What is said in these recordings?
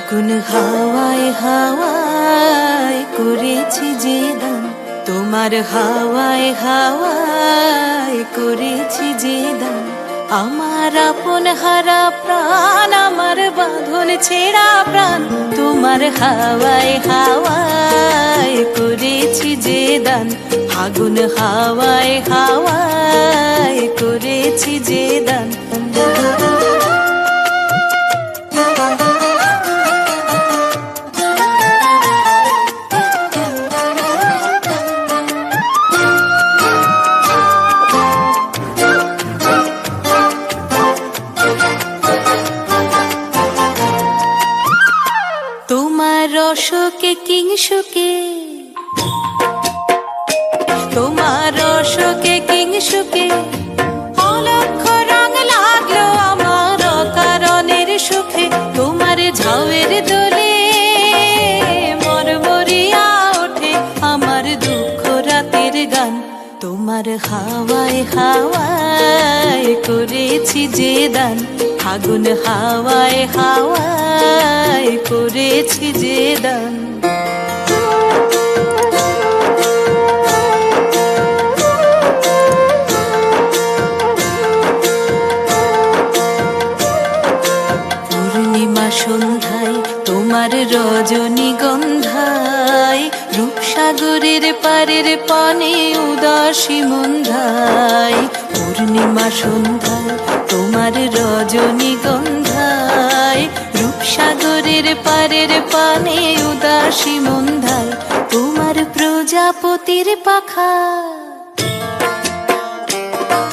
ফাগুন হাওয়ায় হাওয়ায় করেছি যে দান, তোমার হাওয়ায় হাওয়ায় করেছি যে দান। আমার আপন হারা প্রাণ, আমার বাঁধন ছেঁড়া প্রাণ, তোমার হাওয়ায় হাওয়ায় করেছি যে দান। ফাগুন হাওয়ায় হাওয়ায় করেছি যে দান। তোমার রসকে কিংসুকে, তোমার রসকে কিংসুকে অলক্ষ রং লাগলো আমার অকারণের সুখে। তোমার ঝাউয়ের দোলে মরমরিয়া ওঠে আমার দুঃখ রাতের গান। তোমার হাওয়ায় হাওয়ায় করেছি যে দান, ফাগুন হাওয়ায় হাওয়ায় করেছি যে দান। পূর্ণিমা সন্ধ্যায় তোমার রজনীগন্ধায়, রূপসাগরের পারের পানে উদাসী মন্ধায়। পূর্ণিমা সন্ধ্যায় তোমার রজনীগন্ধায়, রূপসাগরের পারের পানে উদাসী মন্ধায়। তোমার প্রজাপতির পাখা,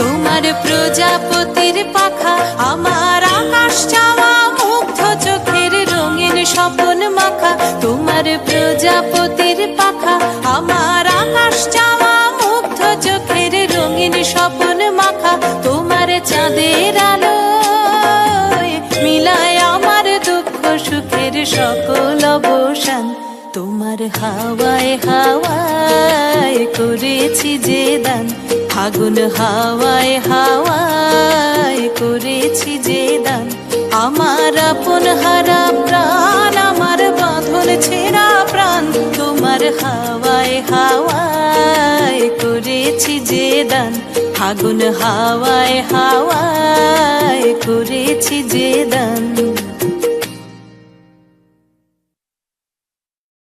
তোমার প্রজাপতির পাখা আমার আকাশ চাওয়া মুগ্ধ চোখের রঙিন স্বপন মাখা। তোমার প্রজাপতির পাখা আমার আকাশ চাওয়া মুগ্ধ চোখের রঙিন স্বপন মাখা। তোমার চাঁদের আলো মিলায় আমার দুঃখ সুখের সকল অবসান। তোমার হাওয়ায় হাওয়ায় করেছি যে দান, ফাগুন হাওয়ায় হাওয়ায় করেছি যে দান। আমার আপন হারা প্রাণ, আমার বাঁধন ছেঁড়া প্রাণ, তোমার হাওয়ায় হাওয়ায় করেছি যে দান। ফাগুন হাওয়ায় হাওয়ায় করেছি যে দান।